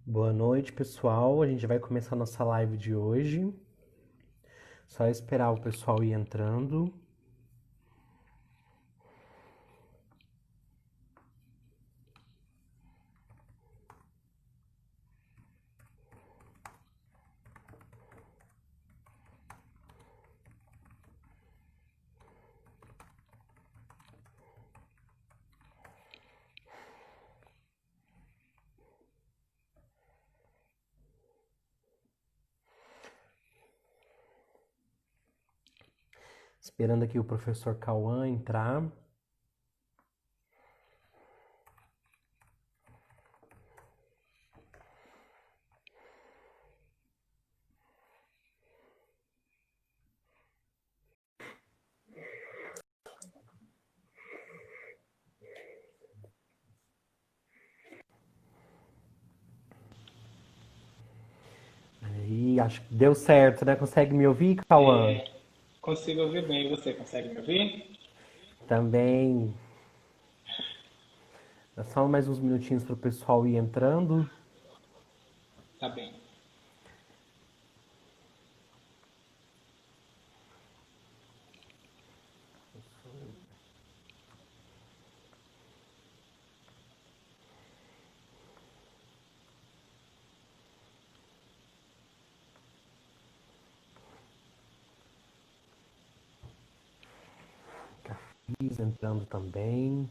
Boa noite, pessoal. A gente vai começar nossa live de hoje. Só esperar o pessoal ir entrando. Esperando aqui o professor Cauã entrar. E acho que deu certo, né? Consegue me ouvir, Cauã? Consigo ouvir bem. Você consegue me ouvir? Também. Dá só mais uns minutinhos para o pessoal ir entrando. Tá bem. Cafis entrando também.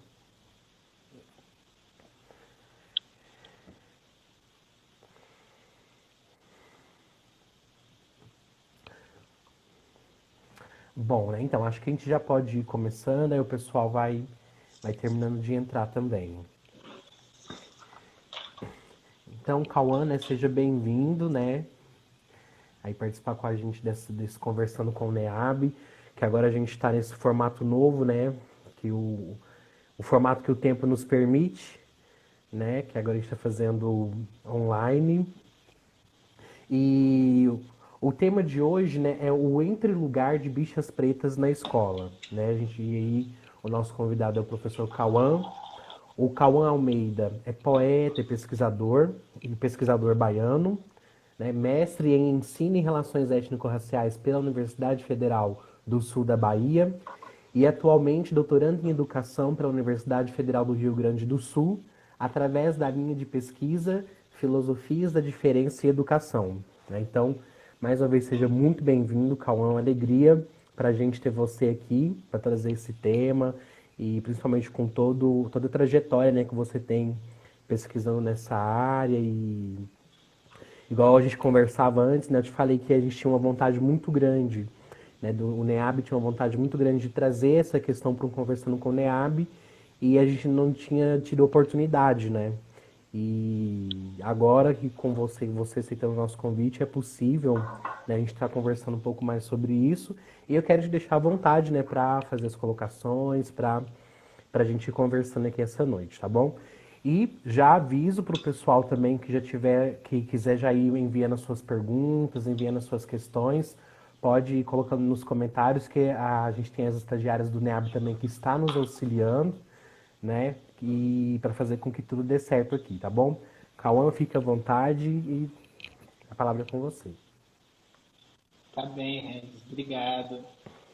Bom, né? Então, acho que a gente já pode ir começando, aí o pessoal vai terminando de entrar também. Então, Cauã, né? Seja bem-vindo, né? Aí participar com a gente desse Conversando com o NEAB, que agora a gente está nesse formato novo, né? Que o formato que o tempo nos permite, né? Que agora a gente está fazendo online. E o tema de hoje, né, é o entre lugar de bichas pretas na escola, né? A gente e aí o nosso convidado é o professor Cauã. O Cauã Almeida é poeta e pesquisador baiano, né? Mestre em Ensino e Relações Étnico-Raciais pela Universidade Federal do Sul da Bahia e atualmente doutorando em Educação pela Universidade Federal do Rio Grande do Sul, através da linha de pesquisa Filosofias da Diferença e Educação, né? Então, mais uma vez, seja muito bem-vindo, Cauã. É uma alegria para a gente ter você aqui para trazer esse tema e principalmente com toda a trajetória, né, que você tem pesquisando nessa área e igual a gente conversava antes, né, eu te falei que a gente tinha uma vontade muito grande, né, o NEAB tinha uma vontade muito grande de trazer essa questão para um Conversando com o NEAB e a gente não tinha tido oportunidade, né? E agora que com você aceitando o nosso convite, é possível, né, a gente estar conversando um pouco mais sobre isso. E eu quero te deixar à vontade, né, para fazer as colocações, para a gente ir conversando aqui essa noite, tá bom? E já aviso para o pessoal também que já tiver, que quiser já ir enviando as suas perguntas, enviando as suas questões, pode ir colocando nos comentários que a gente tem as estagiárias do NEAB também que está nos auxiliando, né? E para fazer com que tudo dê certo aqui, tá bom? Cauã, fique à vontade e a palavra é com você. Tá bem, Regis. Obrigado.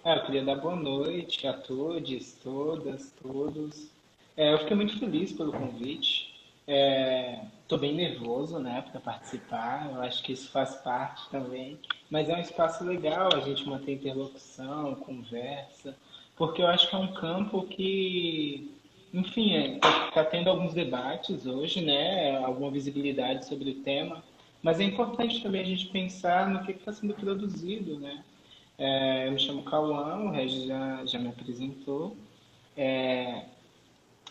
Eu queria dar boa noite a todos, todas, todos. Eu fiquei muito feliz pelo convite. Estou bem nervoso, né, para participar. Eu acho que isso faz parte também. Mas é um espaço legal a gente manter interlocução, conversa, porque eu acho que é um campo que, enfim, está tendo alguns debates hoje, né, alguma visibilidade sobre o tema. Mas é importante também a gente pensar no que está sendo produzido, né? Eu me chamo Cauã, o Regis já me apresentou. É,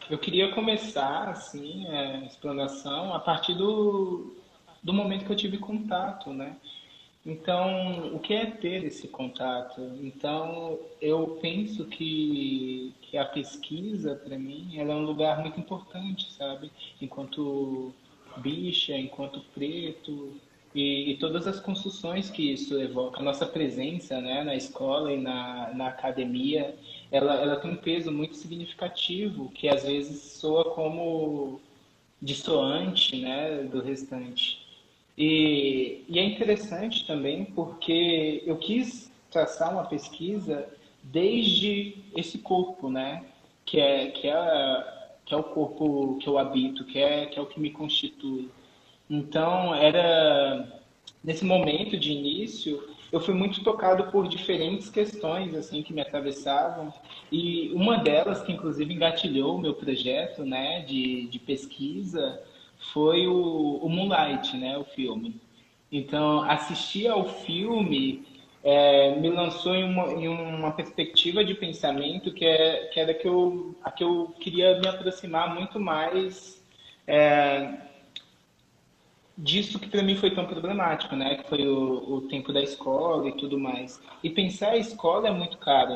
eu queria começar, assim, a explanação a partir do momento que eu tive contato, né? Então, o que é ter esse contato? Então, eu penso que a pesquisa, para mim, ela é um lugar muito importante, sabe? Enquanto bicha, enquanto preto, e todas as construções que isso evoca, a nossa presença, né, na escola e na academia, ela tem um peso muito significativo, que às vezes soa como dissoante, né, do restante. E é interessante também porque eu quis traçar uma pesquisa desde esse corpo, né, que é o corpo que eu habito, que é o que me constitui. Então, era nesse momento de início, eu fui muito tocado por diferentes questões assim que me atravessavam e uma delas que inclusive engatilhou o meu projeto, né, de pesquisa foi o Moonlight, né, o filme. Então, assistir ao filme me lançou em uma perspectiva de pensamento que era a que eu queria me aproximar muito mais disso que para mim foi tão problemático, né? Que foi o tempo da escola e tudo mais. E pensar a escola é muito caro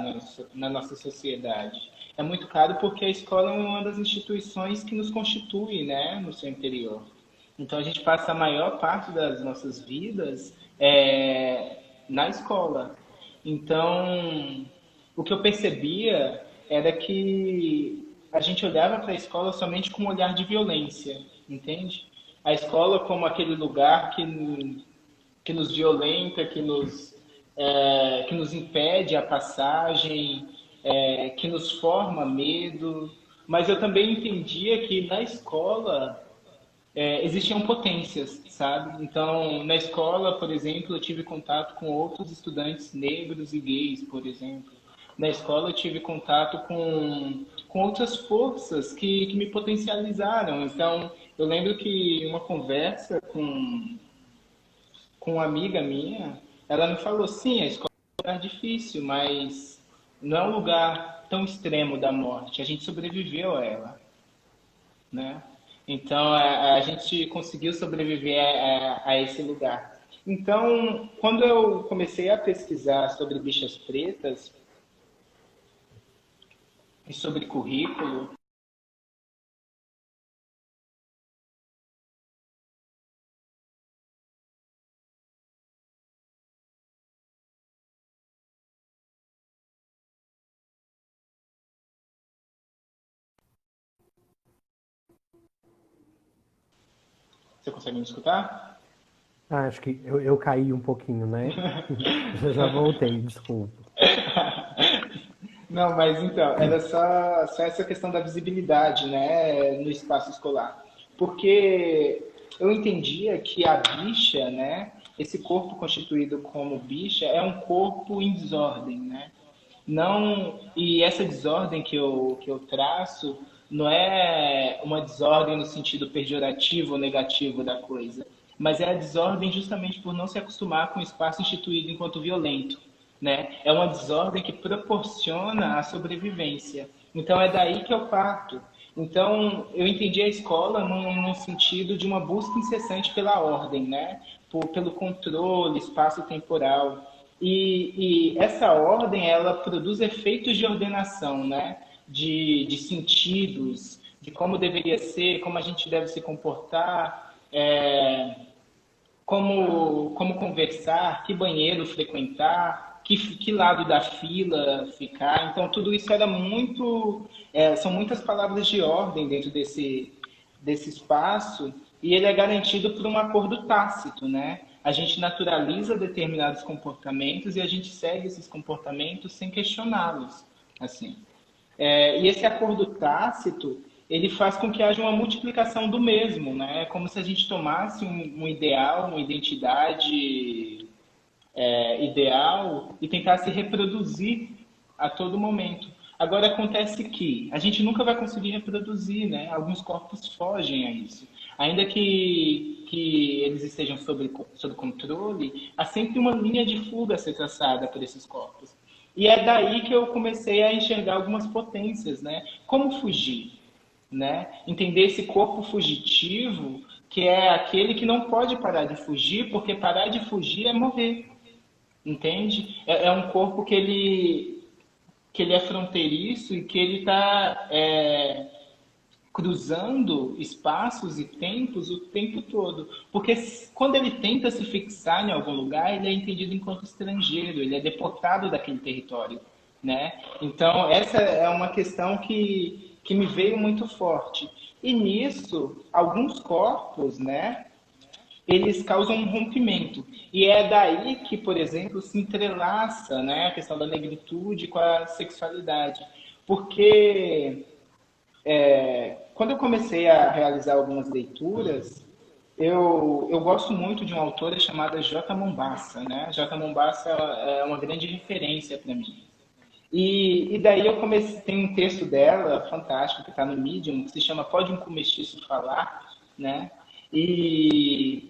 na nossa sociedade. É muito caro porque a escola é uma das instituições que nos constitui, né? No seu interior. Então a gente passa a maior parte das nossas vidas na escola. Então, o que eu percebia era que a gente olhava para a escola somente com um olhar de violência, entende? A escola como aquele lugar que nos violenta, que nos impede a passagem, que nos forma medo. Mas eu também entendia que na escola existiam potências, sabe? Então, na escola, por exemplo, eu tive contato com outros estudantes negros e gays, por exemplo. Na escola, eu tive contato com outras forças que me potencializaram. Então, eu lembro que uma conversa com uma amiga minha, ela me falou: sim, a escola é um lugar difícil, mas não é um lugar tão extremo da morte. A gente sobreviveu a ela, né? Então a gente conseguiu sobreviver a esse lugar. Então, quando eu comecei a pesquisar sobre bichas pretas e sobre currículo, você consegue me escutar? Ah, acho que eu caí um pouquinho, né? Já voltei, desculpa. Não, mas então, era só essa questão da visibilidade, né, no espaço escolar. Porque eu entendia que a bicha, né, esse corpo constituído como bicha, é um corpo em desordem, né? Não, e essa desordem que eu traço não é uma desordem no sentido pejorativo ou negativo da coisa, mas é a desordem justamente por não se acostumar com o espaço instituído enquanto violento, né? É uma desordem que proporciona a sobrevivência. Então é daí que eu parto. Então eu entendi a escola num sentido de uma busca incessante pela ordem, né? Pelo controle espaço-temporal. E essa ordem, ela produz efeitos de ordenação, né? De sentidos, de como deveria ser, como a gente deve se comportar, como conversar, que banheiro frequentar, que lado da fila ficar. Então, tudo isso era muito. São muitas palavras de ordem dentro desse espaço, e ele é garantido por um acordo tácito, né? A gente naturaliza determinados comportamentos e a gente segue esses comportamentos sem questioná-los, assim. E esse acordo tácito, ele faz com que haja uma multiplicação do mesmo, né? É como se a gente tomasse um ideal, uma identidade ideal e tentasse reproduzir a todo momento. Agora acontece que a gente nunca vai conseguir reproduzir, né? Alguns corpos fogem a isso. Ainda que eles estejam sob controle, há sempre uma linha de fuga a ser traçada por esses corpos. E é daí que eu comecei a enxergar algumas potências, né? Como fugir, né? Entender esse corpo fugitivo, que é aquele que não pode parar de fugir, porque parar de fugir é morrer, entende? É um corpo que ele é fronteiriço e que ele está cruzando espaços e tempos o tempo todo. Porque quando ele tenta se fixar em algum lugar, ele é entendido enquanto estrangeiro, ele é deportado daquele território, né? Então, essa é uma questão que me veio muito forte. E nisso, alguns corpos, né, eles causam um rompimento. E é daí que, por exemplo, se entrelaça, né, a questão da negritude com a sexualidade. Porque quando eu comecei a realizar algumas leituras, eu gosto muito de uma autora chamada J. Mombassa, né? J. Mombassa é uma grande referência para mim. E daí eu comecei, tem um texto dela, fantástico, que está no Medium, que se chama Pode um Comestiço Falar, né? E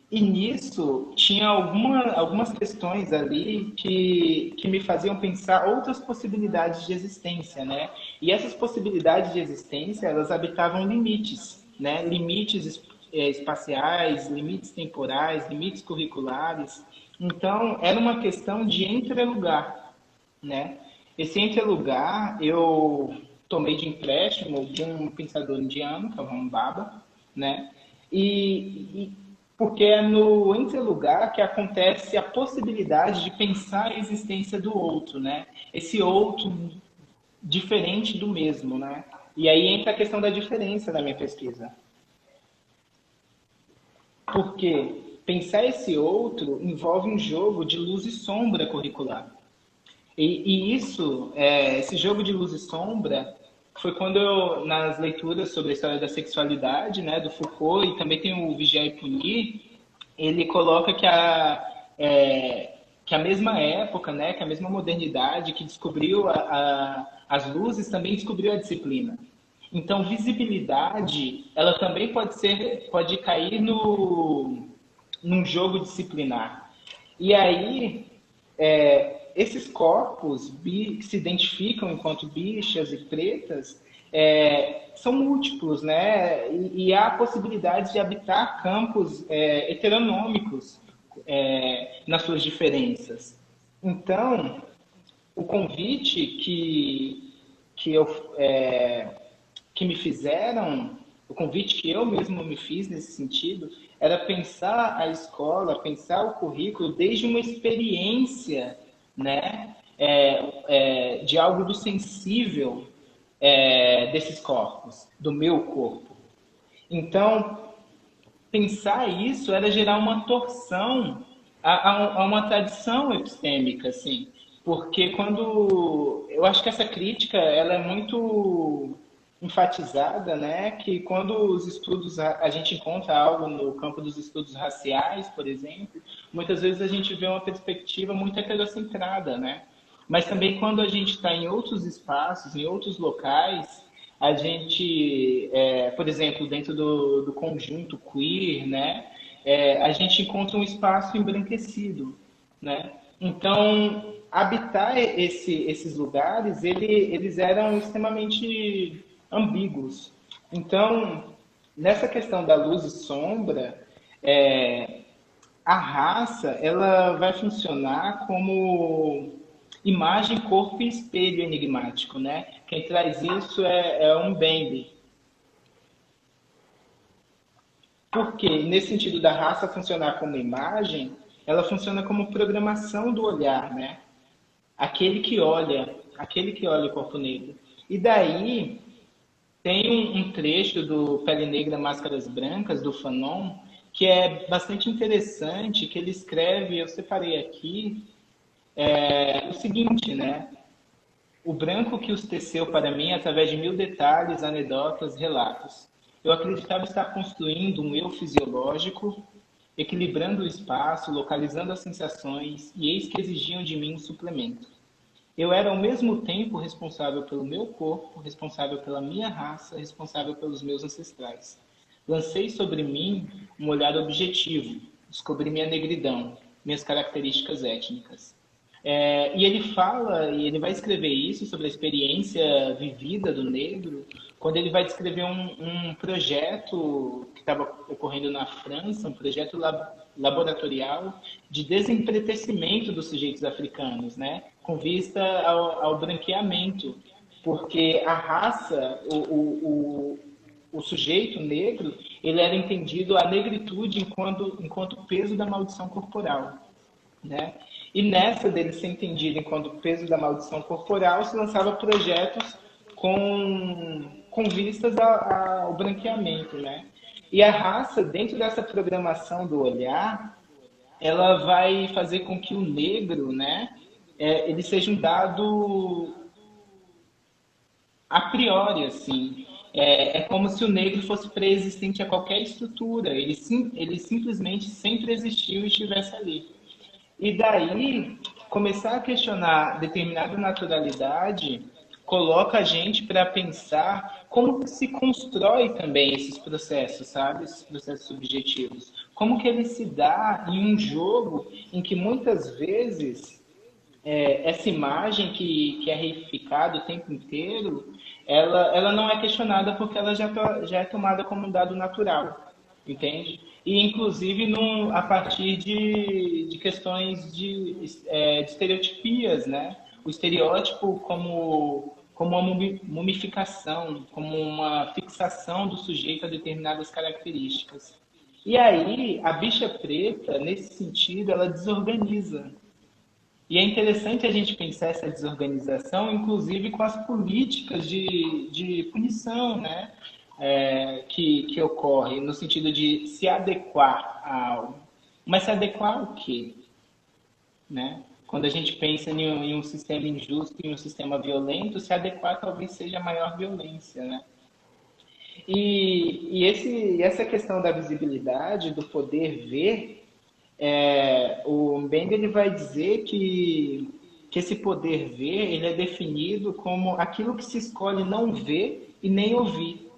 nisso tinha algumas questões ali que me faziam pensar outras possibilidades de existência, né? E essas possibilidades de existência, elas habitavam limites, né? Limites espaciais, limites temporais, limites curriculares. Então, era uma questão de entrelugar, né? Esse entrelugar eu tomei de empréstimo de um pensador indiano, que é o Ram Baba, né? Porque é no entrelugar que acontece a possibilidade de pensar a existência do outro, né? Esse outro diferente do mesmo, né? E aí entra a questão da diferença na minha pesquisa. Porque pensar esse outro envolve um jogo de luz e sombra curricular. E isso, esse jogo de luz e sombra, foi quando eu, nas leituras sobre a história da sexualidade, né, do Foucault, e também tem o Vigiar e Punir, ele coloca que a mesma época, né, que a mesma modernidade que descobriu as luzes, também descobriu a disciplina. Então, visibilidade, ela também pode cair num jogo disciplinar. E aí, esses corpos que se identificam enquanto bichas e pretas são múltiplos, né? E há a possibilidade de habitar campos heteronômicos nas suas diferenças. Então, o convite que me fizeram, o convite que eu mesmo me fiz nesse sentido, era pensar a escola, pensar o currículo desde uma experiência, né, de algo do sensível desses corpos, do meu corpo. Então, pensar isso era gerar uma torção a uma tradição epistêmica, assim, porque quando eu acho que essa crítica ela é muito enfatizada, né, que quando os estudos a gente encontra algo no campo dos estudos raciais, por exemplo, muitas vezes a gente vê uma perspectiva muito heterocentrada, né? Mas também quando a gente está em outros espaços, em outros locais, a gente, por exemplo, dentro do conjunto queer, né, a gente encontra um espaço embranquecido, né? Então, habitar esses lugares, eles eram extremamente ambíguos. Então, nessa questão da luz e sombra, a raça ela vai funcionar como imagem, corpo e espelho enigmático, né? Quem traz isso é Mbembe. Porque, nesse sentido da raça funcionar como imagem, ela funciona como programação do olhar, né? Aquele que olha o corpo negro. E daí, tem um trecho do Pele Negra, Máscaras Brancas, do Fanon, que é bastante interessante, que ele escreve, eu separei aqui, o seguinte, né? O branco que os teceu para mim através de mil detalhes, anedotas, relatos. Eu acreditava estar construindo um eu fisiológico, equilibrando o espaço, localizando as sensações, e eis que exigiam de mim um suplemento. Eu era ao mesmo tempo responsável pelo meu corpo, responsável pela minha raça, responsável pelos meus ancestrais. Lancei sobre mim um olhar objetivo, descobri minha negridão, minhas características étnicas. E ele vai escrever isso sobre a experiência vivida do negro, quando ele vai descrever um projeto que estava ocorrendo na França, um projeto laboratorial de desempretecimento dos sujeitos africanos, né? Com vista ao branqueamento, porque a raça, o sujeito negro, ele era entendido a negritude enquanto peso da maldição corporal, né? E nessa dele ser entendido enquanto peso da maldição corporal, se lançava projetos com vistas ao branqueamento, né? E a raça, dentro dessa programação do olhar, ela vai fazer com que o negro, né, ele seja um dado a priori, assim. É como se o negro fosse pré-existente a qualquer estrutura. Ele simplesmente sempre existiu e estivesse ali. E daí, começar a questionar determinada naturalidade coloca a gente para pensar como que se constrói também esses processos, sabe? Esses processos subjetivos. Como que ele se dá em um jogo em que muitas vezes essa imagem que é reificada o tempo inteiro, ela não é questionada porque ela já é tomada como um dado natural, entende? E, inclusive, a partir de questões de estereotipias, né? O estereótipo como uma mumificação, como uma fixação do sujeito a determinadas características. E aí, a bicha preta, nesse sentido, ela desorganiza. E é interessante a gente pensar essa desorganização, inclusive com as políticas de punição, né? Que ocorre no sentido de se adequar a algo. Mas se adequar ao quê? Né? Quando a gente pensa em um sistema injusto, em um sistema violento, se adequar talvez seja a maior violência, né? E essa questão da visibilidade, do poder ver, o Mbembe ele vai dizer que esse poder ver ele é definido como aquilo que se escolhe não ver e nem ouvir.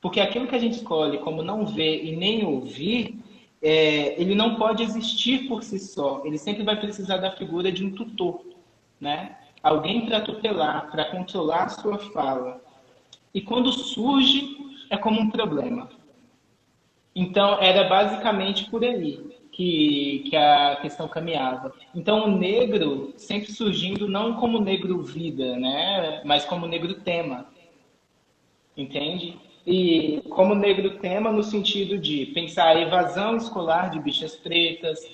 Porque aquilo que a gente escolhe como não ver e nem ouvir, ele não pode existir por si só. Ele sempre vai precisar da figura de um tutor, né? Alguém para tutelar, para controlar a sua fala. E quando surge, é como um problema. Então, era basicamente por aí que a questão caminhava. Então, o negro sempre surgindo não como negro vida, né? Mas como negro tema, entende? E como negro tema no sentido de pensar a evasão escolar de bichas pretas,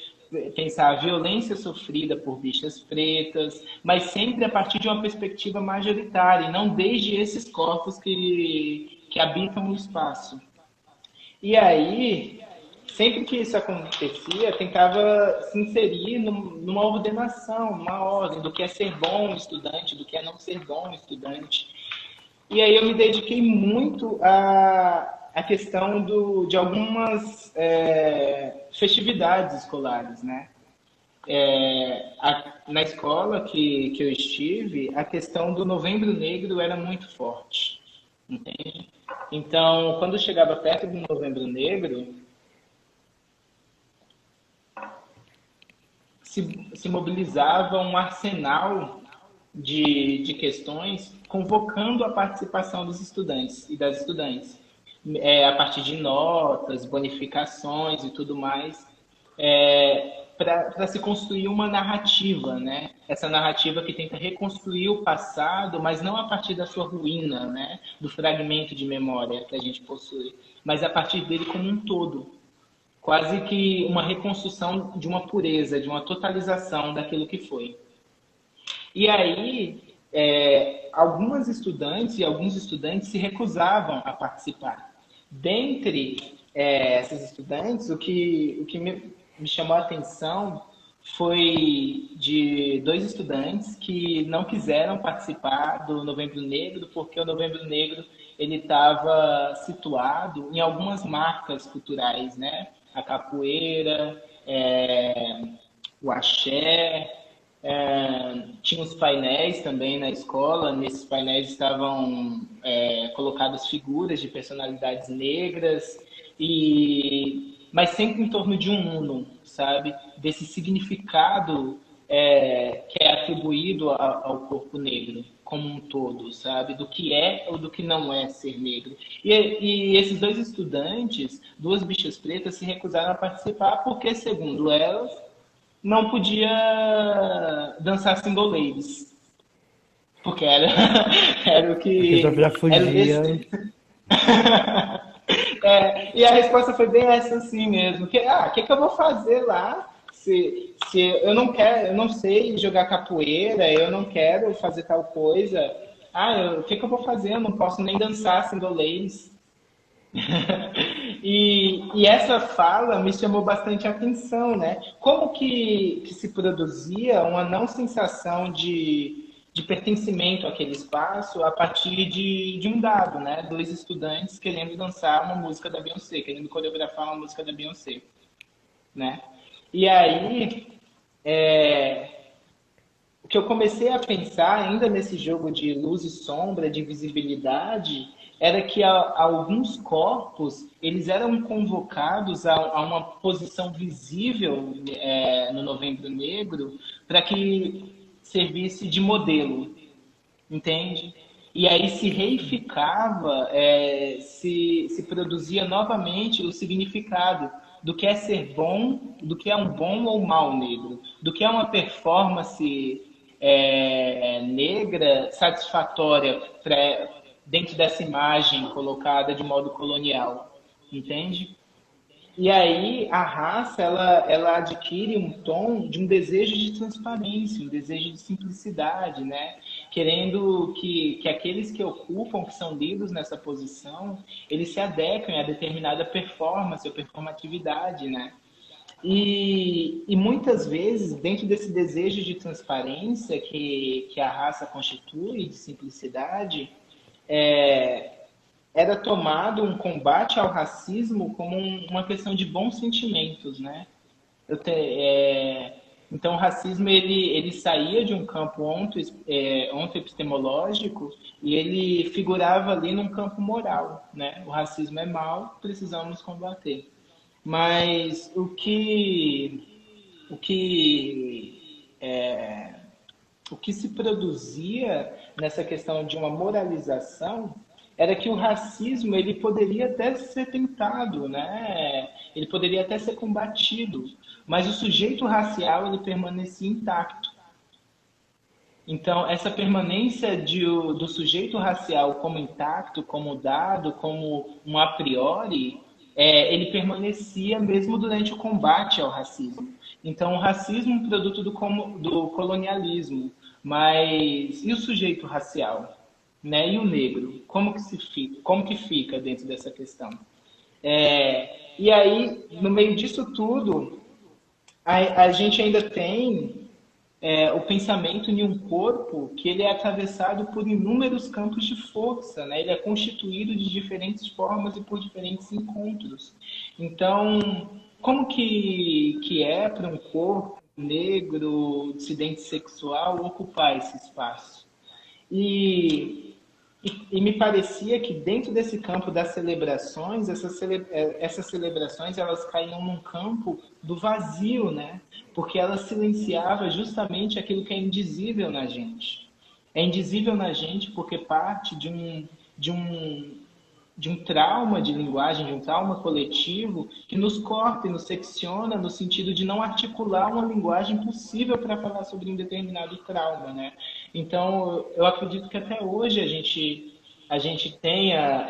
pensar a violência sofrida por bichas pretas, mas sempre a partir de uma perspectiva majoritária, e não desde esses corpos que habitam o espaço. E aí, sempre que isso acontecia, tentava se inserir numa ordenação, numa ordem do que é ser bom estudante, do que é não ser bom estudante. E aí eu me dediquei muito à questão de algumas festividades escolares, né? Na escola que eu estive, a questão do Novembro Negro era muito forte, entende? Então, quando chegava perto do Novembro Negro, se mobilizava um arsenal de questões convocando a participação dos estudantes e das estudantes, a partir de notas, bonificações e tudo mais, para se construir uma narrativa, né? Essa narrativa que tenta reconstruir o passado, mas não a partir da sua ruína, né? Do fragmento de memória que a gente possui, mas a partir dele como um todo. Quase que uma reconstrução de uma pureza, de uma totalização daquilo que foi. E aí, algumas estudantes e alguns estudantes se recusavam a participar. Dentre essas estudantes, o que me chamou a atenção foi de 2 estudantes que não quiseram participar do Novembro Negro, porque o Novembro Negro ele estava situado em algumas marcas culturais, né? A capoeira, o axé, tinha os painéis também na escola. Nesses painéis estavam colocadas figuras de personalidades negras, mas sempre em torno de um uno, sabe? Desse significado que é atribuído ao corpo negro como um todo, sabe? Do que é ou do que não é ser negro. E esses 2 estudantes, 2 bichas pretas, se recusaram a participar porque, segundo elas, não podia dançar single ladies. Porque era o que... Já fugia. E a resposta foi bem essa assim mesmo. Que eu vou fazer lá se eu não sei jogar capoeira, eu não quero fazer tal coisa. O que que eu vou fazer? Eu não posso nem dançar single ladies. E essa fala me chamou bastante atenção, né? Como que se produzia uma não sensação de pertencimento àquele espaço a partir de um dado, né? Dois estudantes querendo dançar uma música da Beyoncé, querendo coreografar uma música da Beyoncé, né? E aí, o que eu comecei a pensar ainda nesse jogo de luz e sombra, de visibilidade, era que alguns corpos eles eram convocados a uma posição visível no Novembro Negro para que servisse de modelo, entende? E aí se reificava, se produzia novamente o significado do que é ser bom, do que é um bom ou mau negro, do que é uma performance negra satisfatória dentro dessa imagem colocada de modo colonial, entende? E aí a raça ela adquire um tom de um desejo de transparência, um desejo de simplicidade, né? Querendo que aqueles que ocupam, que são lidos nessa posição, eles se adequem a determinada performance ou performatividade, né? E muitas vezes, dentro desse desejo de transparência que a raça constitui, de simplicidade, era tomado um combate ao racismo como uma questão de bons sentimentos, né? Então, o racismo ele saía de um campo ontoepistemológico e ele figurava ali num campo moral, né? O racismo é mal, precisamos combater. Mas o que o que se produzia nessa questão de uma moralização era que o racismo ele poderia até ser tentado, né? Ele poderia até ser combatido, mas o sujeito racial ele permanecia intacto. Então, essa permanência do sujeito racial como intacto, como dado, como um a priori, ele permanecia mesmo durante o combate ao racismo. Então, o racismo é um produto do colonialismo, mas e o sujeito racial? Né? E o negro? Como que fica dentro dessa questão? E aí, no meio disso tudo, a gente ainda tem o pensamento em um corpo que ele é atravessado por inúmeros campos de força, né? Ele é constituído de diferentes formas e por diferentes encontros. Então, como que é para um corpo negro, dissidente sexual, ocupar esse espaço? E me parecia que dentro desse campo das celebrações, essas celebrações elas caíam num campo do vazio, né? Porque elas silenciavam justamente aquilo que é indizível na gente. É indizível na gente porque parte de um trauma de linguagem, de um trauma coletivo que nos corta e nos secciona no sentido de não articular uma linguagem possível para falar sobre um determinado trauma, né? Então, eu acredito que até hoje a gente tenha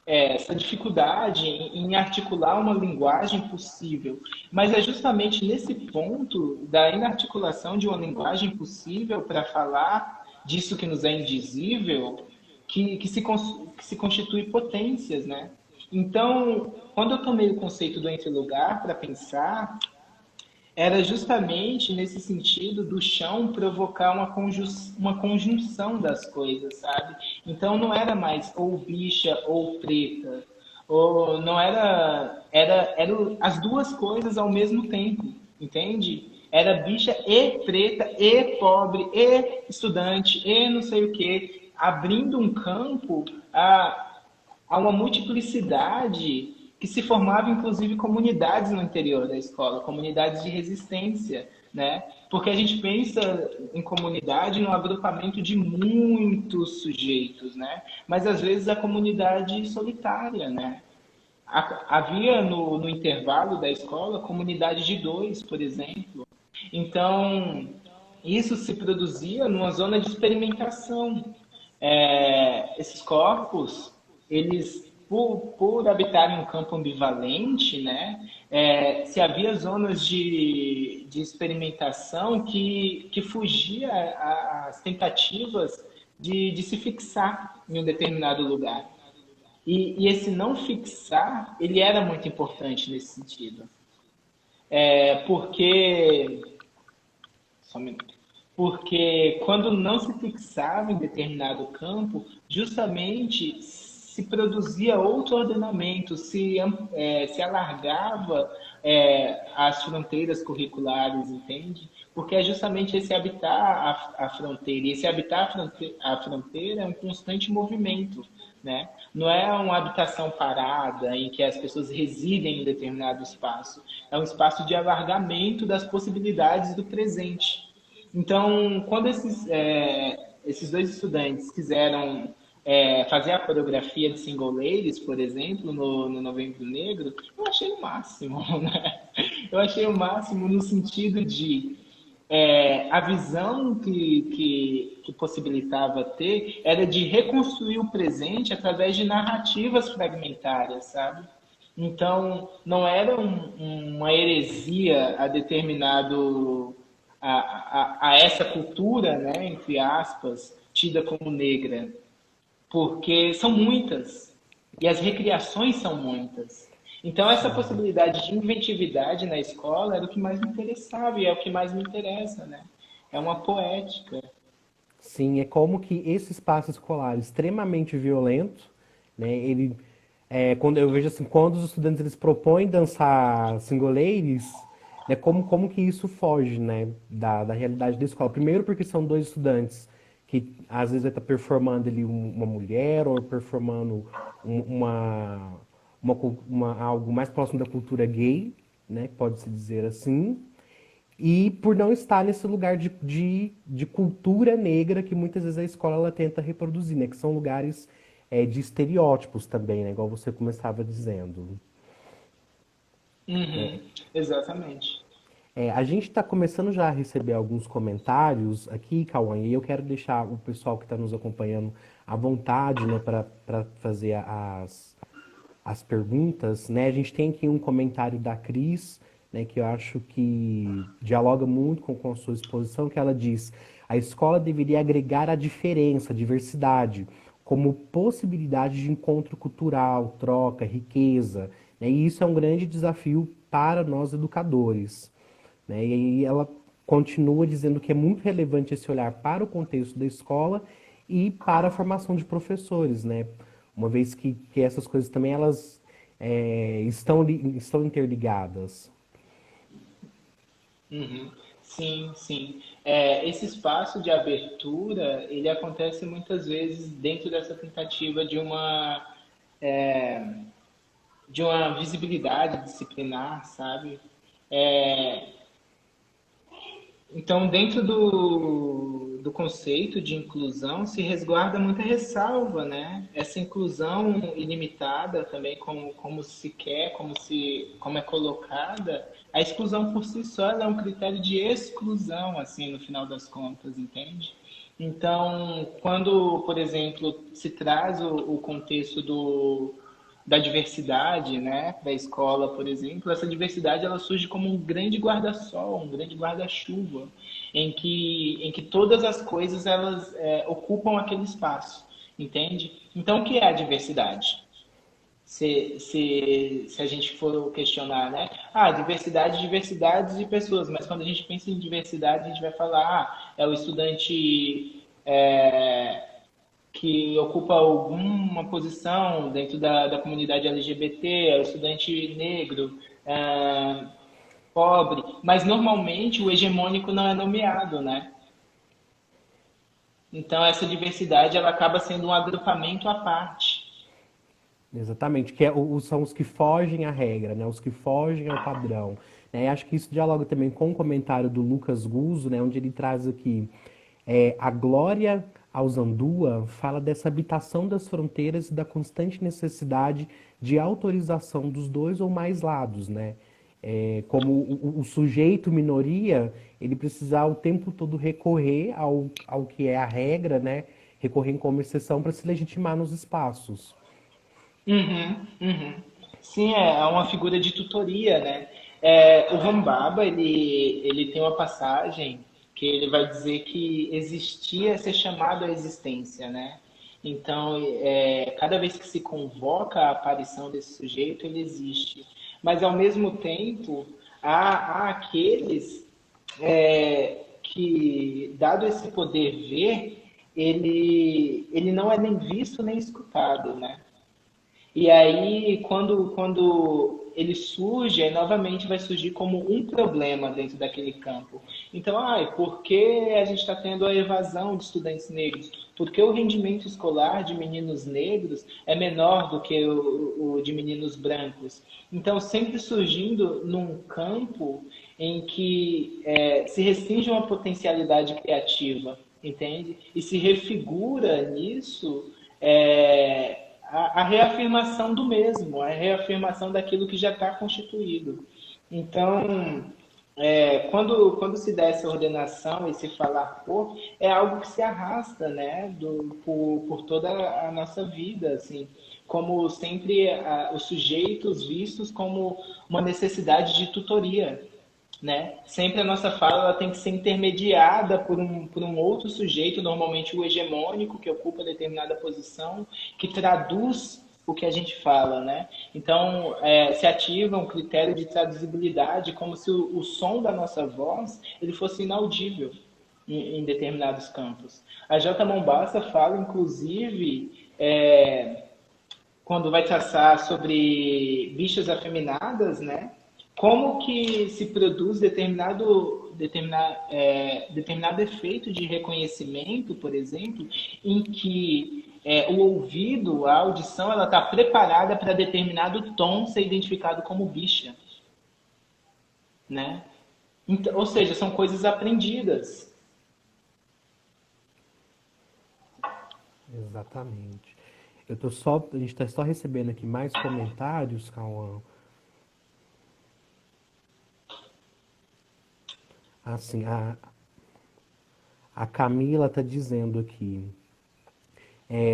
essa dificuldade em articular uma linguagem possível. Mas é justamente nesse ponto da inarticulação de uma linguagem possível para falar disso que nos é indizível que se constitui potências, né? Então, quando eu tomei o conceito do entre-lugar para pensar, era justamente nesse sentido do chão provocar uma conjunção das coisas, sabe? Então não era mais ou bicha ou preta, ou não era as duas coisas ao mesmo tempo, entende? Era bicha e preta e pobre e estudante e não sei o quê, abrindo um campo a uma multiplicidade que se formava, inclusive, comunidades no interior da escola, comunidades de resistência, né? Porque a gente pensa em comunidade no agrupamento de muitos sujeitos, né? Mas, às vezes, a comunidade solitária, né? Havia no intervalo da escola comunidade de dois, por exemplo. Então, isso se produzia numa zona de experimentação. Esses corpos, eles por habitar em um campo ambivalente, né, se havia zonas de experimentação que fugia às tentativas de se fixar em um determinado lugar. E esse não fixar, ele era muito importante nesse sentido. Porque só um minuto. Porque quando não se fixava em determinado campo, justamente se produzia outro ordenamento, se alargava as fronteiras curriculares, entende? Porque é justamente esse habitar a fronteira. E esse habitar a fronteira é um constante movimento, né? Não é uma habitação parada em que as pessoas residem em determinado espaço. É um espaço de alargamento das possibilidades do presente. Então, quando esses dois estudantes quiseram fazer a coreografia de Single Ladies, por exemplo, no Novembro Negro, eu achei o máximo, né? Eu achei o máximo no sentido de a visão que possibilitava ter era de reconstruir o presente através de narrativas fragmentárias, sabe? Então, não era uma heresia a determinado a essa cultura, né, entre aspas, tida como negra, porque são muitas e as recriações são muitas. Então, essa possibilidade de inventividade na escola era o que mais me interessava e é o que mais me interessa, né? É uma poética. Sim, é como que esse espaço escolar extremamente violento, né? Quando eu vejo assim, quando os estudantes eles propõem dançar singoleiros, né? Como que isso foge, né? Da realidade da escola. Primeiro porque são dois estudantes que às vezes vai estar performando ali uma mulher ou performando um- uma, algo mais próximo da cultura gay, né? Pode-se dizer assim. E por não estar nesse lugar de cultura negra que muitas vezes a escola ela tenta reproduzir, né? Que são lugares de estereótipos também, né? Igual você começava dizendo. Uhum, exatamente. A gente está começando já a receber alguns comentários aqui, Cauã, e eu quero deixar o pessoal que está nos acompanhando à vontade, né, para fazer as perguntas, né? A gente tem aqui um comentário da Cris, né, que eu acho que dialoga muito com a sua exposição, que ela diz: a escola deveria agregar a diferença, a diversidade, como possibilidade de encontro cultural, troca, riqueza, né? E isso é um grande desafio para nós educadores, né? E aí ela continua dizendo que é muito relevante esse olhar para o contexto da escola e para a formação de professores, né? Uma vez que essas coisas também elas estão interligadas. Uhum. Sim, sim. Esse espaço de abertura, ele acontece muitas vezes dentro dessa tentativa de uma visibilidade disciplinar, sabe? É, Então, dentro do conceito de inclusão, se resguarda muita ressalva, né? Essa inclusão ilimitada também, como se quer, como é colocada, a exclusão por si só ela é um critério de exclusão, assim, no final das contas, entende? Então, quando, por exemplo, se traz o contexto da diversidade, né, da escola, por exemplo, essa diversidade ela surge como um grande guarda-sol, um grande guarda-chuva, em que todas as coisas elas ocupam aquele espaço, entende? Então, o que é a diversidade? Se a gente for questionar, né? Diversidade, diversidade de pessoas, mas quando a gente pensa em diversidade, a gente vai falar, é o estudante que ocupa alguma posição dentro da comunidade LGBT, é o estudante negro, pobre, mas normalmente o hegemônico não é nomeado, né? Então essa diversidade ela acaba sendo um agrupamento à parte. Exatamente, são os que fogem à regra, né? Os que fogem ao padrão. Né? E acho que isso dialoga também com o comentário do Lucas Guzzo, né? Onde ele traz aqui a Glória Alzandua fala dessa habitação das fronteiras e da constante necessidade de autorização dos dois ou mais lados, né? Como o sujeito minoria, ele precisa o tempo todo recorrer ao que é a regra, né? Recorrer como exceção para se legitimar nos espaços. Uhum, uhum. Sim, é uma figura de tutoria, né? O Rambaba, ele tem uma passagem que ele vai dizer que existia ser chamado à existência, né? Então, cada vez que se convoca a aparição desse sujeito, ele existe. Mas, ao mesmo tempo, há aqueles que, dado esse poder ver, ele não é nem visto nem escutado, né? E aí, quando ele surge, aí novamente vai surgir como um problema dentro daquele campo. Então, por que a gente está tendo a evasão de estudantes negros? Porque o rendimento escolar de meninos negros é menor do que o de meninos brancos. Então, sempre surgindo num campo em que se restringe uma potencialidade criativa, entende? E se refigura nisso a reafirmação do mesmo, a reafirmação daquilo que já está constituído. Então, quando se dá essa ordenação e se falar por, é algo que se arrasta, né, por toda a nossa vida, assim, como sempre os sujeitos vistos como uma necessidade de tutoria, né? Sempre a nossa fala ela tem que ser intermediada por um outro sujeito, normalmente o hegemônico, que ocupa determinada posição, que traduz o que a gente fala, né? Então, se ativa um critério de traduzibilidade, como se o som da nossa voz ele fosse inaudível em determinados campos. A J. Mombassa fala, inclusive, quando vai traçar sobre bichas afeminadas, né? Como que se produz determinado efeito de reconhecimento, por exemplo, em que o ouvido, a audição, ela está preparada para determinado tom ser identificado como bicha, né? Então, ou seja, são coisas aprendidas. Exatamente. A gente está só recebendo aqui mais comentários, Cauã. Assim, a Camila está dizendo aqui.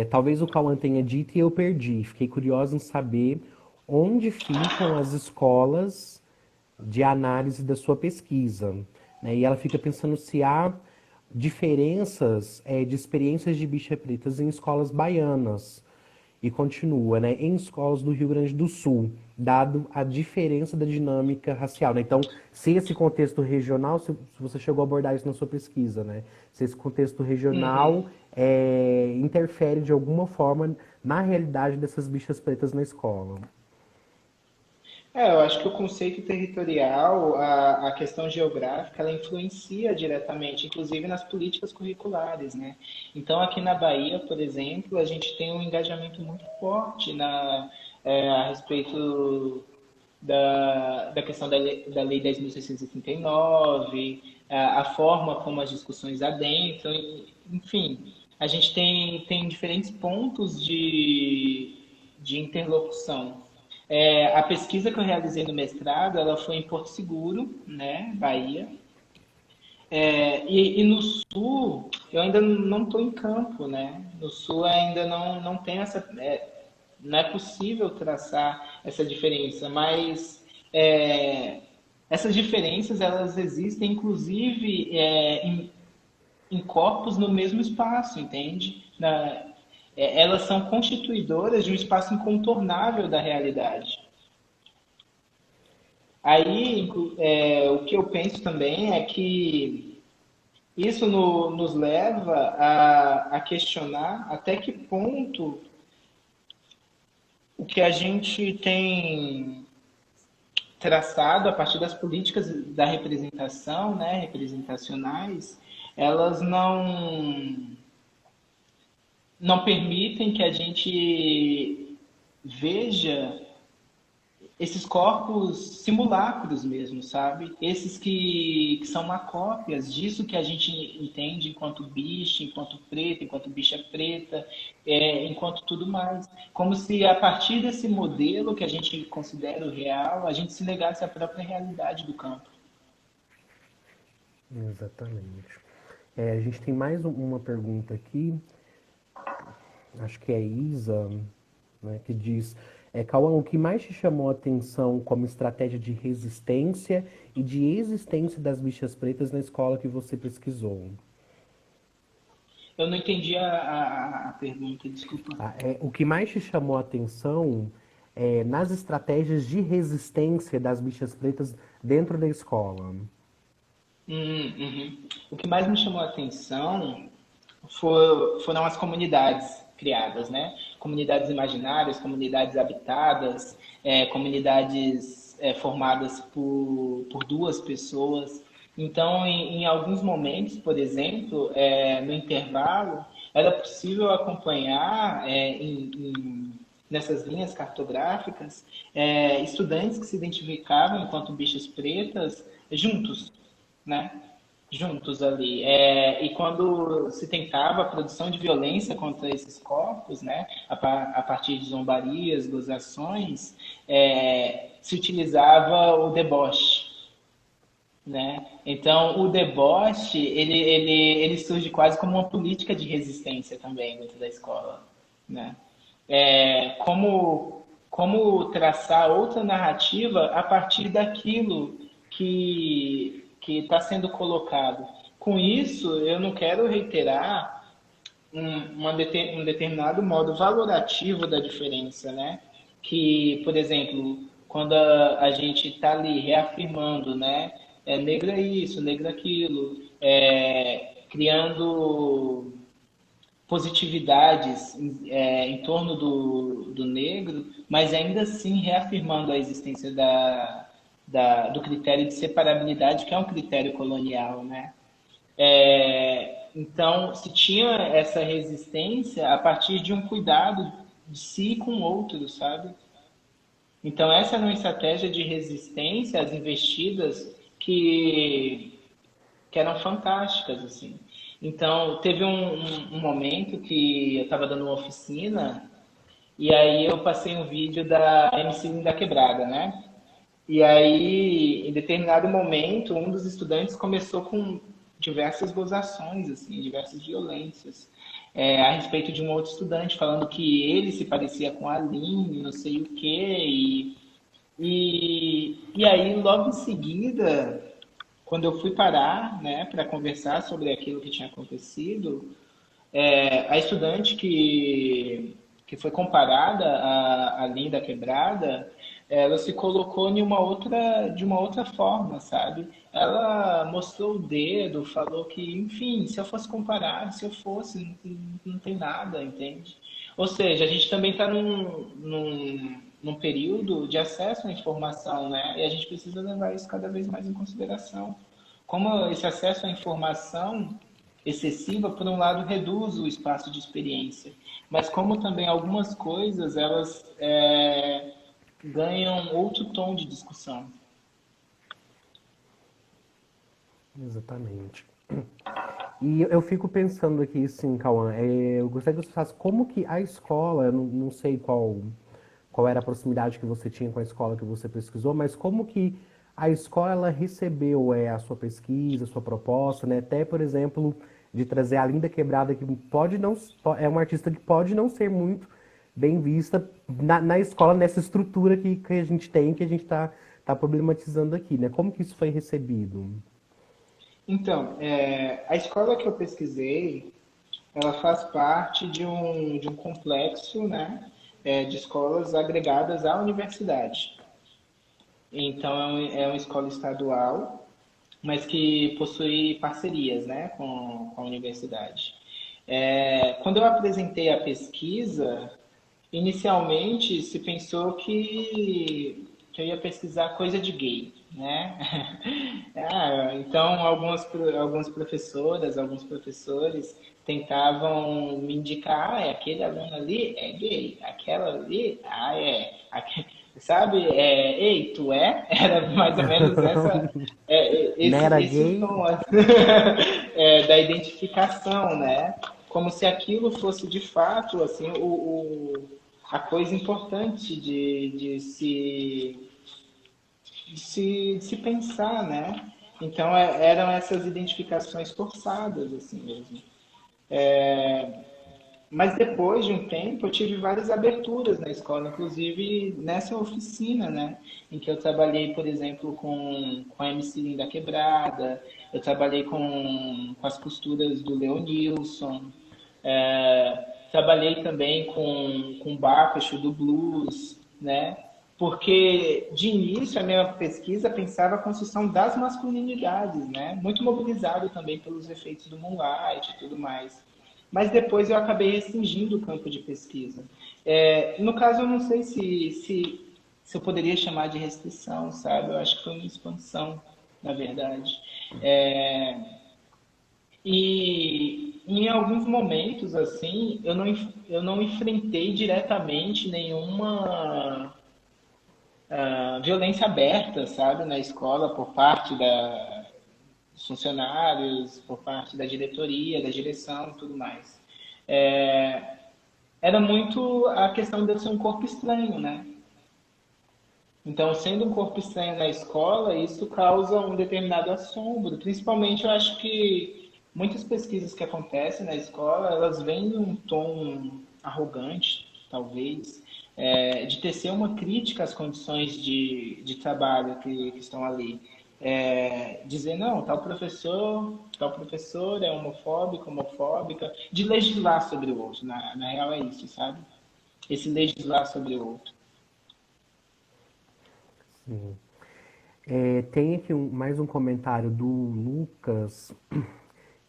Talvez o Cauã tenha dito e eu perdi. Fiquei curiosa em saber onde ficam as escolas de análise da sua pesquisa. Né? E ela fica pensando se há diferenças de experiências de bicha pretas em escolas baianas. E continua, né, em escolas do Rio Grande do Sul, dado a diferença da dinâmica racial, né? Então, se esse contexto regional, se você chegou a abordar isso na sua pesquisa, né? Se esse contexto regional Uhum. interfere de alguma forma na realidade dessas bichas pretas na escola. Eu acho que o conceito territorial, a questão geográfica, ela influencia diretamente, inclusive nas políticas curriculares, né? Então, aqui na Bahia, por exemplo, a gente tem um engajamento muito forte a respeito da questão da Lei 10.639, a forma como as discussões adentram, enfim, a gente tem diferentes pontos de interlocução. A pesquisa que eu realizei no mestrado, ela foi em Porto Seguro, né, Bahia. E no sul, eu ainda não estou em campo, né? No sul ainda não tem essa, não é possível traçar essa diferença, mas essas diferenças elas existem, inclusive em corpos no mesmo espaço, entende? Elas são constituidoras de um espaço incontornável da realidade. Aí, o que eu penso também é que isso nos leva a questionar até que ponto o que a gente tem traçado a partir das políticas da representação, né, representacionais, elas não permitem que a gente veja esses corpos simulacros mesmo, sabe? Esses que são uma cópias disso que a gente entende enquanto bicho, enquanto preto, enquanto bicha preta, enquanto tudo mais. Como se a partir desse modelo que a gente considera o real, a gente se negasse à própria realidade do campo. Exatamente. A gente tem mais uma pergunta aqui, acho que é Isa. né, que diz, Cauã, o que mais te chamou a atenção como estratégia de resistência e de existência das bichas pretas na escola que você pesquisou? Eu não entendi a pergunta, desculpa. O que mais te chamou a atenção nas estratégias de resistência das bichas pretas dentro da escola? Uhum. O que mais me chamou a atenção foram as comunidades criadas, né? Comunidades imaginárias, comunidades habitadas, comunidades formadas por duas pessoas. Então, em alguns momentos, por exemplo, no intervalo, era possível acompanhar nessas linhas cartográficas estudantes que se identificavam enquanto bichas pretas juntos, né? Juntos ali. E quando se tentava a produção de violência contra esses corpos, né, a partir de zombarias, gozações, se utilizava o deboche, né? Então, o deboche, ele surge quase como uma política de resistência também dentro da escola, né? Como traçar outra narrativa a partir daquilo que está sendo colocado. Com isso, eu não quero reiterar um determinado modo valorativo da diferença, né? Que, por exemplo, quando a gente está ali reafirmando, né? Negro é isso, negro é aquilo, criando positividades em torno do negro, mas ainda assim reafirmando a existência do critério de separabilidade, que é um critério colonial, né? Então, se tinha essa resistência a partir de um cuidado de si com o outro, sabe? Então, essa era uma estratégia de resistência às investidas que eram fantásticas, assim. Então, teve um momento que eu estava dando uma oficina e aí eu passei um vídeo da MC Linda Quebrada, né? E aí, em determinado momento, um dos estudantes começou com diversas gozações, assim, diversas violências, a respeito de um outro estudante, falando que ele se parecia com a Aline, não sei o quê. E aí, logo em seguida, quando eu fui parar, né, para conversar sobre aquilo que tinha acontecido, a estudante que foi comparada à Linda Quebrada, ela se colocou de uma outra forma, sabe? Ela mostrou o dedo, falou que, enfim, se eu fosse comparar, se eu fosse, não tem nada, entende? Ou seja, a gente também está num período de acesso à informação, né? E a gente precisa levar isso cada vez mais em consideração. Como esse acesso à informação excessiva, por um lado, reduz o espaço de experiência, mas como também algumas coisas elas ganham outro tom de discussão. Exatamente. E eu fico pensando aqui, assim, Cauã, eu gostaria que você falasse como que a escola, eu não sei qual era a proximidade que você tinha com a escola que você pesquisou, mas como que a escola ela recebeu a sua pesquisa, a sua proposta, né? Até, por exemplo, de trazer a Linda Quebrada, que pode não, é uma artista que pode não ser muito bem vista na escola, nessa estrutura que a gente tem, que a gente tá problematizando aqui, né? Como que isso foi recebido? Então, a escola que eu pesquisei, ela faz parte de um complexo, né, de escolas agregadas à universidade. Então, é uma escola estadual, mas que possui parcerias, né, com a universidade. Quando eu apresentei a pesquisa, inicialmente se pensou que eu ia pesquisar coisa de gay, né? Então, algumas professoras, alguns professores tentavam me indicar, aquele aluno ali é gay, aquela ali, sabe? Ei, tu é? Era mais ou menos Nera esse o gay? tom da identificação, né? Como se aquilo fosse de fato assim a coisa importante de se pensar, né? Então eram essas identificações forçadas assim mesmo. Mas depois de um tempo, eu tive várias aberturas na escola, inclusive nessa oficina, né? Em que eu trabalhei, por exemplo, com a MC Linda Quebrada, eu trabalhei com as costuras do Leonilson, trabalhei também com o Bacacho do Blues, né? Porque de início a minha pesquisa pensava a construção das masculinidades, né? Muito mobilizado também pelos efeitos do Moonlight e tudo mais. Mas depois eu acabei restringindo o campo de pesquisa. No caso, eu não sei se eu poderia chamar de restrição, sabe? Eu acho que foi uma expansão, na verdade. É, e em alguns momentos, assim, eu não enfrentei diretamente nenhuma violência aberta, sabe, na escola por parte dos funcionários, por parte da diretoria, da direção e tudo mais. É, era muito a questão de eu ser um corpo estranho, né? Então, sendo um corpo estranho na escola, isso causa um determinado assombro. Principalmente, eu acho que muitas pesquisas que acontecem na escola, elas vêm num tom arrogante, talvez, de tecer uma crítica às condições de trabalho que estão ali. Dizer, não, tal professor é homofóbico, homofóbica, de legislar sobre o outro. Na real é isso, sabe? Esse legislar sobre o outro. Sim. Tem aqui mais um comentário do Lucas,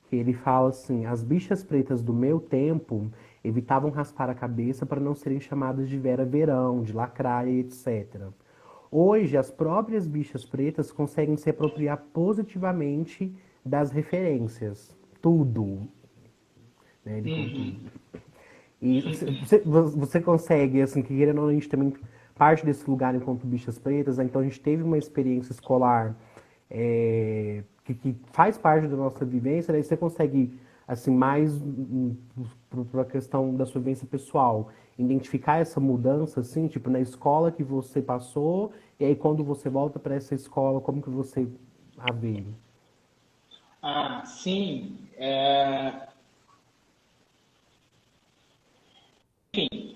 que ele fala assim: as bichas pretas do meu tempo evitavam raspar a cabeça para não serem chamadas de Vera Verão, de lacraia, etc. Hoje, as próprias bichas pretas conseguem se apropriar positivamente das referências. Tudo. Né? Ele conclui. Uhum. E você consegue, assim, que querendo ou não, a gente também parte desse lugar enquanto bichas pretas, né? Então a gente teve uma experiência escolar que faz parte da nossa vivência, né? E você consegue, assim, mais para a questão da sua vivência pessoal, identificar essa mudança, assim, tipo, na escola que você passou, e aí quando você volta para essa escola, como que você a vê? Ah, sim.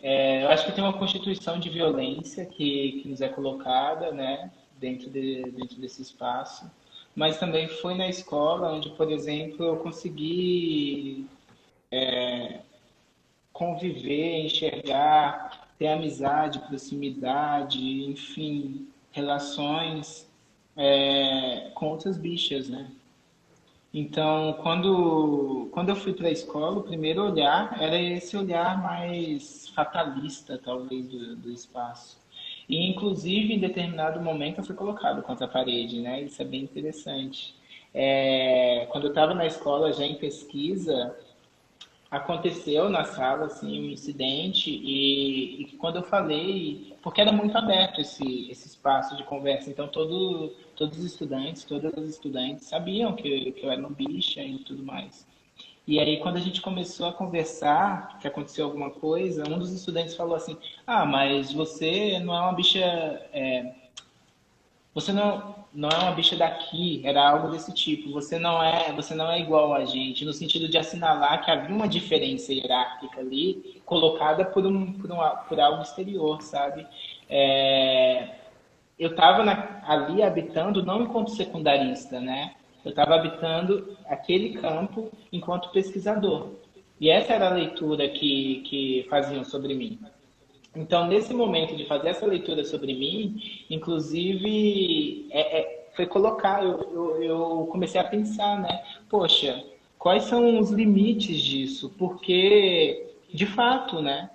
Eu acho que tem uma constituição de violência que nos é colocada, né, dentro desse espaço. Mas também foi na escola onde, por exemplo, eu consegui conviver, enxergar, ter amizade, proximidade, enfim, relações com outras bichas, né? Então, quando eu fui para a escola, o primeiro olhar era esse olhar mais fatalista, talvez, do espaço. E, inclusive, em determinado momento, eu fui colocado contra a parede, né? Isso é bem interessante. Quando eu estava na escola, já em pesquisa, aconteceu na sala assim um incidente e que quando eu falei, porque era muito aberto esse espaço de conversa, então todos os estudantes, todas as estudantes sabiam que eu era um bicha e tudo mais. E aí quando a gente começou a conversar, que aconteceu alguma coisa, um dos estudantes falou assim: "Ah, mas você não é uma bicha você não é uma bicha daqui, era algo desse tipo. Você não é igual a gente, no sentido de assinalar que havia uma diferença hierárquica ali, colocada por algo exterior, sabe? É, eu estava ali habitando não enquanto secundarista, né? Eu estava habitando aquele campo enquanto pesquisador. E essa era a leitura que faziam sobre mim. Então, nesse momento de fazer essa leitura sobre mim, inclusive, foi colocar, eu comecei a pensar, né? Poxa, quais são os limites disso? Porque, de fato, né?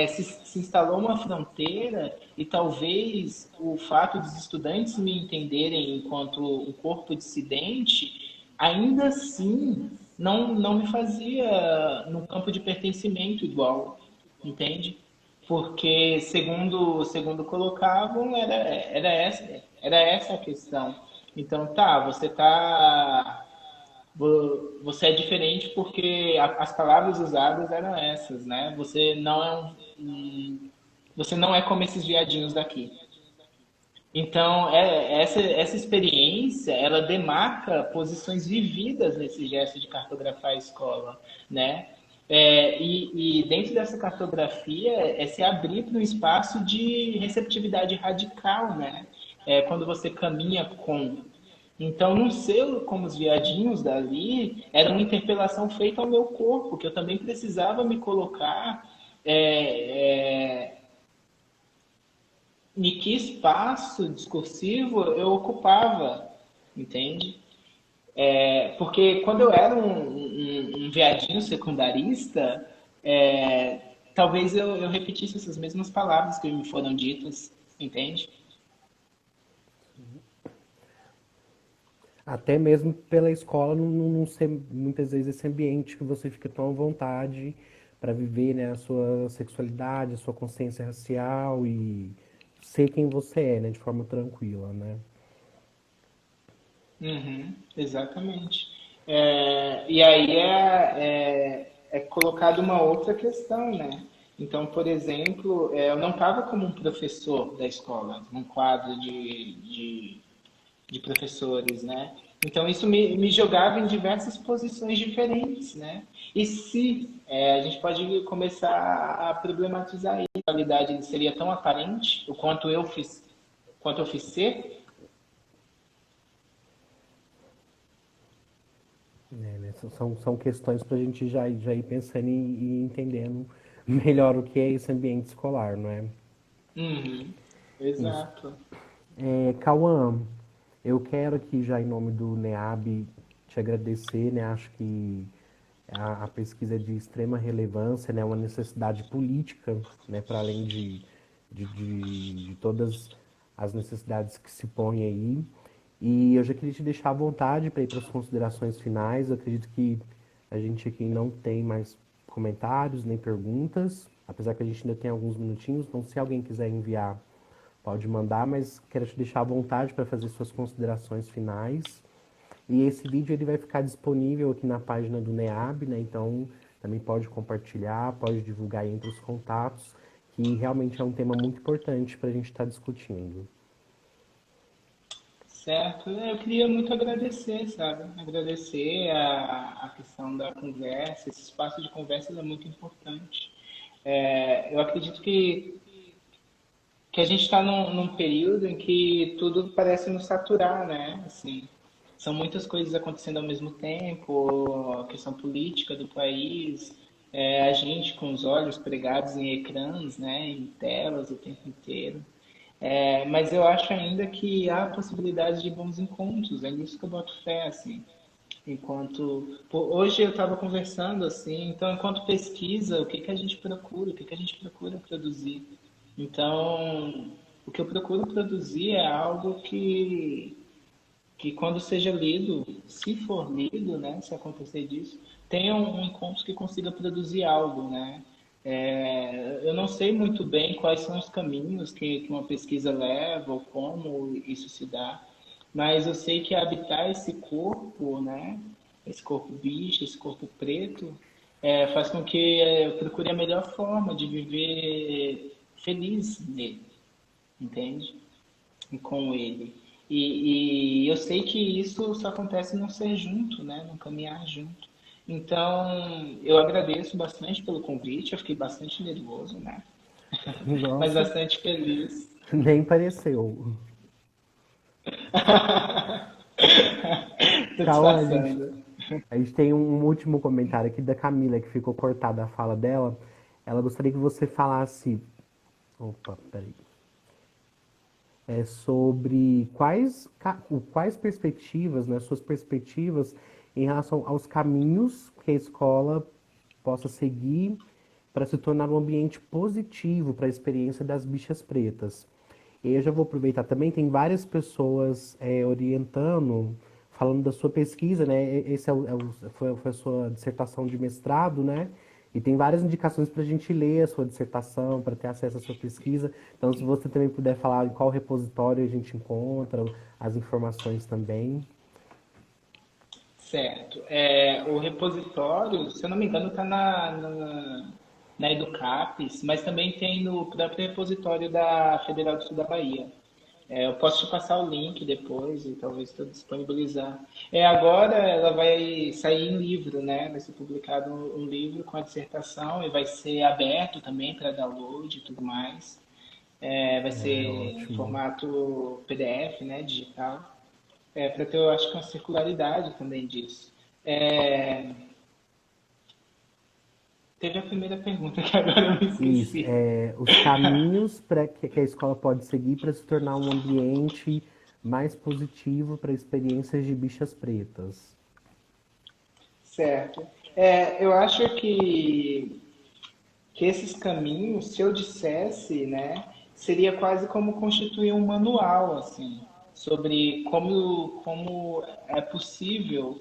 Se instalou uma fronteira e talvez o fato dos estudantes me entenderem enquanto um corpo dissidente, ainda assim, não me fazia no campo de pertencimento igual, entende? Porque segundo colocavam era essa a questão. Então tá, você é diferente porque as palavras usadas eram essas, né? Você não é como esses viadinhos daqui. Então, essa experiência, ela demarca posições vividas nesse gesto de cartografar a escola, né? E dentro dessa cartografia é se abrir para um espaço de receptividade radical, né? Quando você caminha com. Então, não ser como os viadinhos dali era uma interpelação feita ao meu corpo, que eu também precisava me colocar em que espaço discursivo eu ocupava, entende? Porque quando eu era um viadinho secundarista, talvez eu repetisse essas mesmas palavras que me foram ditas, entende? Até mesmo pela escola não ser muitas vezes esse ambiente que você fica tão à vontade para viver, né, a sua sexualidade, a sua consciência racial e ser quem você é, né, de forma tranquila, né? Uhum, exatamente. E aí é colocado uma outra questão, né? Então, por exemplo, eu não estava como um professor da escola, num quadro de professores, né? Então isso me jogava em diversas posições diferentes, né? E se a gente pode começar a problematizar isso, a qualidade seria tão aparente o quanto eu fiz ser? Né? São questões para a gente já ir pensando e entendendo melhor o que é esse ambiente escolar, não é? Uhum, Isso. exato. Cauã, eu quero aqui já em nome do NEAB te agradecer, né? Acho que a pesquisa é de extrema relevância, né? Uma necessidade política, né? Para além de todas as necessidades que se põem aí. E eu já queria te deixar à vontade para ir para as considerações finais. Eu acredito que a gente aqui não tem mais comentários nem perguntas, apesar que a gente ainda tem alguns minutinhos. Então, se alguém quiser enviar, pode mandar, mas quero te deixar à vontade para fazer suas considerações finais. E esse vídeo ele vai ficar disponível aqui na página do NEAB, né? Então também pode compartilhar, pode divulgar entre os contatos, que realmente é um tema muito importante para a gente estar discutindo. Certo. Eu queria muito agradecer, sabe? Agradecer a questão da conversa. Esse espaço de conversa é muito importante. Eu acredito que a gente está num período em que tudo parece nos saturar, né? Assim, são muitas coisas acontecendo ao mesmo tempo, a questão política do país, a gente com os olhos pregados em ecrãs, né? Em telas o tempo inteiro. Mas eu acho ainda que há possibilidade de bons encontros, é nisso que eu boto fé, assim. Hoje eu estava conversando assim, então enquanto pesquisa, o que que a gente procura, o que que a gente procura produzir? Então, o que eu procuro produzir é algo que quando seja lido, se for lido, né, se acontecer disso, tenha um encontro que consiga produzir algo, né? Eu não sei muito bem quais são os caminhos que uma pesquisa leva ou como isso se dá, mas eu sei que habitar esse corpo, né, esse corpo bicho, esse corpo preto, faz com que eu procure a melhor forma de viver feliz nele, entende? E com ele. E eu sei que isso só acontece num ser junto, né? Num caminhar junto. Então, eu agradeço bastante pelo convite, eu fiquei bastante nervoso, né? Mas Nossa, bastante feliz. nem pareceu. Tô Cauã, disfarçando. a gente tem um último comentário aqui da Camila, que ficou cortada a fala dela. Ela gostaria que você falasse. Opa, peraí. Sobre quais perspectivas, né, suas perspectivas em relação aos caminhos que a escola possa seguir para se tornar um ambiente positivo para a experiência das bichas pretas. E eu já vou aproveitar também, tem várias pessoas orientando, falando da sua pesquisa, né? Esse foi a sua dissertação de mestrado, né? E tem várias indicações para a gente ler a sua dissertação, para ter acesso à sua pesquisa. Então, se você também puder falar em qual repositório a gente encontra, as informações também. Certo. O repositório, se eu não me engano, está na Educapes, mas também tem no próprio repositório da Federal do Sul da Bahia. Eu posso te passar o link depois e talvez eu disponibilizar. Agora ela vai sair em livro, né? Vai ser publicado um livro com a dissertação e vai ser aberto também para download e tudo mais. Vai ser É em ótimo. formato PDF, né? Digital. Para ter, eu acho que uma circularidade também disso. É, teve a primeira pergunta que agora eu me Isso, esqueci. os caminhos que a escola pode seguir para se tornar um ambiente mais positivo para experiências de bichas pretas. Certo. Eu acho que esses caminhos, se eu dissesse, né, seria quase como constituir um manual, assim, sobre como é possível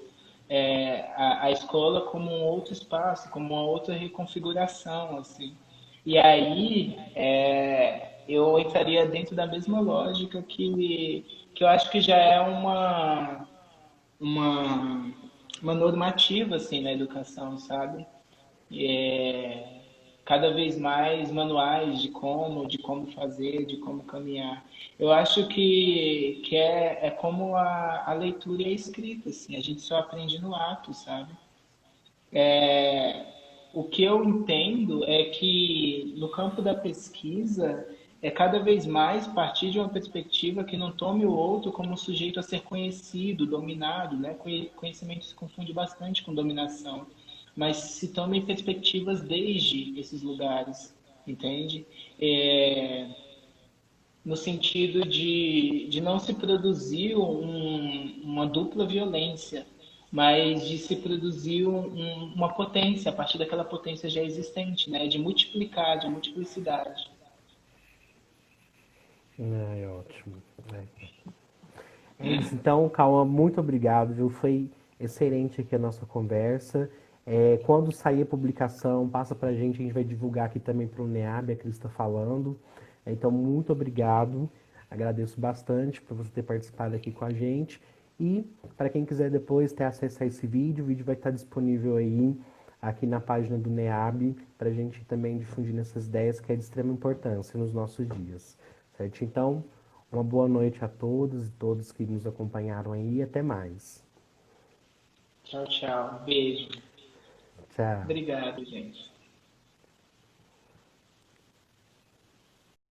a escola como um outro espaço, como uma outra reconfiguração, assim. E aí eu entraria dentro da mesma lógica que eu acho que já é uma, uma normativa, assim, na educação, sabe? é, Cada vez mais manuais de como fazer, de como caminhar. Eu acho que é como a leitura e a escrita, assim, a gente só aprende no ato, sabe? O que eu entendo é que no campo da pesquisa é cada vez mais partir de uma perspectiva que não tome o outro como um sujeito a ser conhecido, dominado, né? Conhecimento se confunde bastante com dominação, mas se tome perspectivas desde esses lugares, entende? É, no sentido de não se produzir uma dupla violência, mas de se produzir uma potência, a partir daquela potência já existente, né? De multiplicar, de multiplicidade. É ótimo. É isso. Então, Cauã, muito obrigado, viu? Foi excelente aqui a nossa conversa. Quando sair a publicação, passa pra gente, a gente vai divulgar aqui também para o NEAB, a Cris está falando. Então, muito obrigado. Agradeço bastante por você ter participado aqui com a gente. E para quem quiser depois ter acesso a esse vídeo, o vídeo vai estar disponível aí aqui na página do NEAB, para a gente também difundir essas ideias que é de extrema importância nos nossos dias. Certo? Então, uma boa noite a todos e todos que nos acompanharam aí. Até mais. Tchau, tchau. Beijo. Tchau. Obrigado, gente.